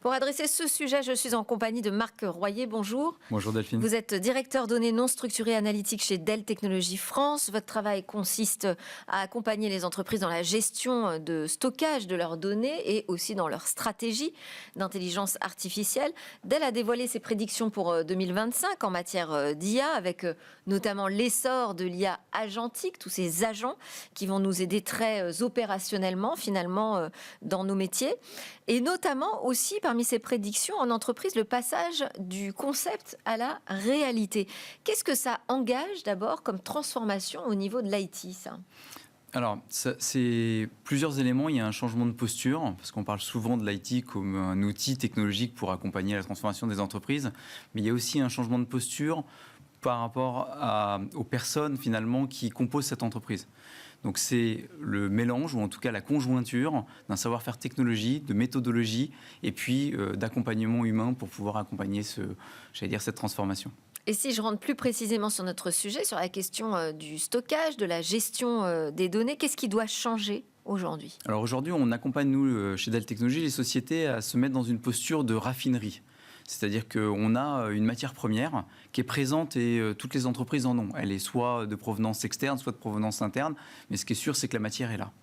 Pour adresser ce sujet, je suis en compagnie de Marc Royer. Bonjour. Bonjour Delphine. Vous êtes directeur données non structurées analytiques chez Dell Technologies France. Votre travail consiste à accompagner les entreprises dans la gestion de stockage de leurs données et aussi dans leur stratégie d'intelligence artificielle. Dell a dévoilé ses prédictions pour 2025 en matière d'IA, avec notamment l'essor de l'IA agentique, tous ces agents qui vont nous aider très opérationnellement finalement dans nos métiers. Et notamment aussi parmi ces prédictions en entreprise, le passage du concept à la réalité. Qu'est-ce que ça engage d'abord comme transformation au niveau de l'IT, ça ? Alors, c'est plusieurs éléments. Il y a un changement de posture, parce qu'on parle souvent de l'IT comme un outil technologique pour accompagner la transformation des entreprises. Mais il y a aussi un changement de posture par rapport aux personnes finalement qui composent cette entreprise. Donc c'est le mélange, ou en tout cas la conjointure d'un savoir-faire technologie, de méthodologie, et puis d'accompagnement humain pour pouvoir accompagner cette transformation. Et si je rentre plus précisément sur notre sujet, sur la question du stockage, de la gestion des données, qu'est-ce qui doit changer aujourd'hui ? Alors aujourd'hui, on accompagne, nous, chez Dell Technologies, les sociétés à se mettre dans une posture de raffinerie. C'est-à-dire qu'on a une matière première qui est présente et toutes les entreprises en ont. Elle est soit de provenance externe, soit de provenance interne. Mais ce qui est sûr, c'est que la matière est là.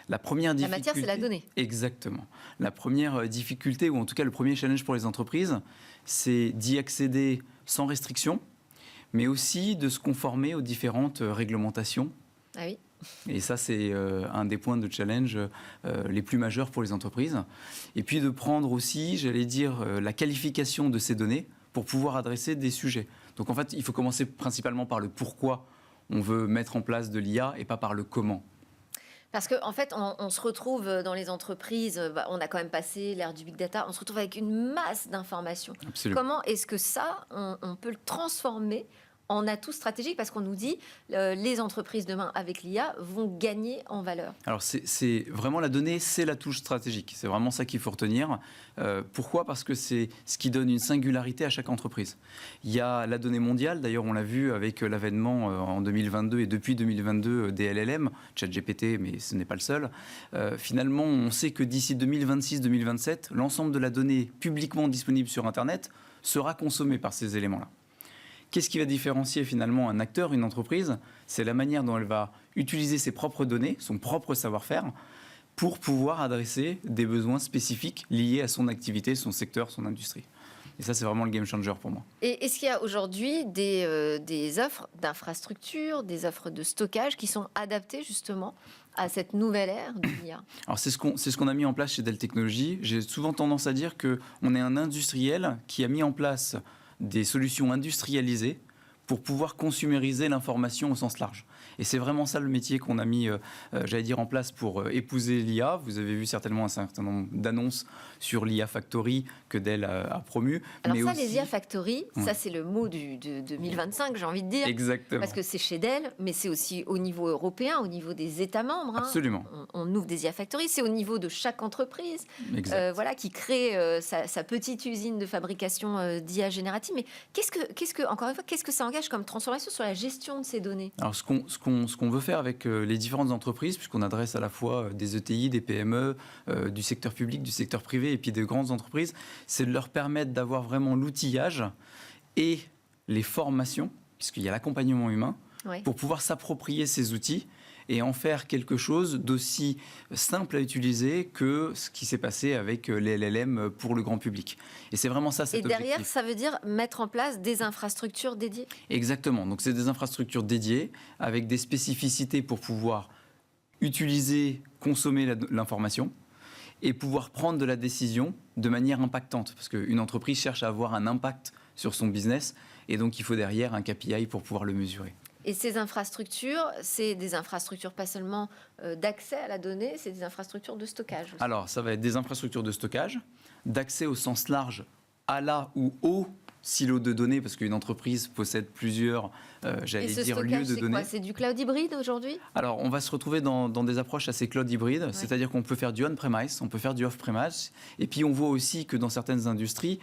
La matière, c'est la donnée. Exactement. La première difficulté, ou en tout cas le premier challenge pour les entreprises, c'est d'y accéder sans restriction, mais aussi de se conformer aux différentes réglementations. Ah oui. Et ça, c'est un des points de challenge les plus majeurs pour les entreprises. Et puis de prendre aussi, la qualification de ces données pour pouvoir adresser des sujets. Donc en fait, il faut commencer principalement par le pourquoi on veut mettre en place de l'IA et pas par le comment. Parce qu'en fait, on se retrouve dans les entreprises, on a quand même passé l'ère du big data, on se retrouve avec une masse d'informations. Absolument. Comment est-ce que ça, on peut le transformer en atout stratégique, parce qu'on nous dit les entreprises demain avec l'IA vont gagner en valeur. Alors c'est vraiment la donnée, c'est l'atout stratégique. C'est vraiment ça qu'il faut retenir. Pourquoi ? Parce que c'est ce qui donne une singularité à chaque entreprise. Il y a la donnée mondiale, d'ailleurs on l'a vu avec l'avènement en 2022 et depuis 2022 des LLM, ChatGPT, mais ce n'est pas le seul. Finalement, on sait que d'ici 2026-2027, l'ensemble de la donnée publiquement disponible sur Internet sera consommée par ces éléments-là. Qu'est-ce qui va différencier finalement un acteur, une entreprise ? C'est la manière dont elle va utiliser ses propres données, son propre savoir-faire, pour pouvoir adresser des besoins spécifiques liés à son activité, son secteur, son industrie. Et ça, c'est vraiment le game changer pour moi. Et est-ce qu'il y a aujourd'hui des offres d'infrastructures, des offres de stockage qui sont adaptées justement à cette nouvelle ère de l'IA ? Alors c'est ce qu'on a mis en place chez Dell Technologies. J'ai souvent tendance à dire qu'on est un industriel qui a mis en place des solutions industrialisées pour pouvoir consumériser l'information au sens large. Et c'est vraiment ça le métier qu'on a mis, en place pour épouser l'IA. Vous avez vu certainement un certain nombre d'annonces sur l'IA Factory que Dell a promu. Alors mais ça, aussi... les IA Factory, ça c'est le mot de 2025, j'ai envie de dire. Exactement. Parce que c'est chez Dell, mais c'est aussi au niveau européen, au niveau des États membres. Absolument. On ouvre des IA Factory, c'est au niveau de chaque entreprise qui crée sa petite usine de fabrication d'IA générative. Mais encore une fois, qu'est-ce que ça engage comme transformation sur la gestion de ces données ? Alors ce qu'on veut faire avec les différentes entreprises, puisqu'on adresse à la fois des ETI, des PME, du secteur public, du secteur privé et puis des grandes entreprises, c'est de leur permettre d'avoir vraiment l'outillage et les formations, puisqu'il y a l'accompagnement humain, pour pouvoir s'approprier ces outils et en faire quelque chose d'aussi simple à utiliser que ce qui s'est passé avec les LLM pour le grand public. Et c'est vraiment ça, cet objectif. Et derrière, ça veut dire mettre en place des infrastructures dédiées ? Exactement. Donc, c'est des infrastructures dédiées avec des spécificités pour pouvoir utiliser, consommer l'information et pouvoir prendre de la décision de manière impactante. Parce qu'une entreprise cherche à avoir un impact sur son business et donc il faut derrière un KPI pour pouvoir le mesurer. Et ces infrastructures, c'est des infrastructures pas seulement d'accès à la donnée, c'est des infrastructures de stockage aussi. Alors, ça va être des infrastructures de stockage, d'accès au sens large à la ou au silo de données, parce qu'une entreprise possède plusieurs, lieux de données. Quoi ? C'est du cloud hybride aujourd'hui ? Alors, on va se retrouver dans des approches assez cloud hybrides, c'est-à-dire qu'on peut faire du on-premise, on peut faire du off-premise, et puis on voit aussi que dans certaines industries,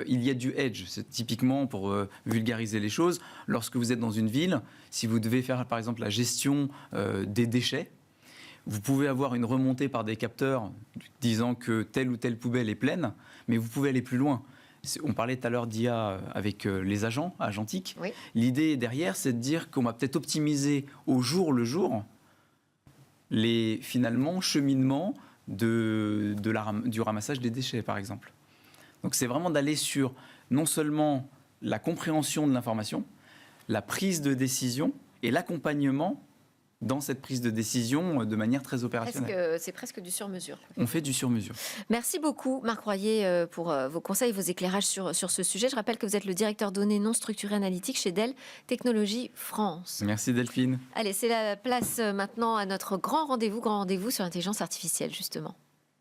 il y a du edge. C'est typiquement, pour vulgariser les choses, lorsque vous êtes dans une ville, si vous devez faire par exemple la gestion des déchets, vous pouvez avoir une remontée par des capteurs disant que telle ou telle poubelle est pleine, mais vous pouvez aller plus loin. On parlait tout à l'heure d'IA avec les agentiques. Oui. L'idée derrière, c'est de dire qu'on va peut-être optimiser au jour le jour les finalement cheminements du ramassage des déchets, par exemple. Donc c'est vraiment d'aller sur non seulement la compréhension de l'information, la prise de décision et l'accompagnement dans cette prise de décision de manière très opérationnelle. C'est presque du sur-mesure. On fait du sur-mesure. Merci beaucoup, Marc Royer, pour vos conseils, vos éclairages sur ce sujet. Je rappelle que vous êtes le directeur données non structurées analytiques chez Dell Technologies France. Merci Delphine. Allez, c'est la place maintenant à notre grand rendez-vous sur l'intelligence artificielle, justement.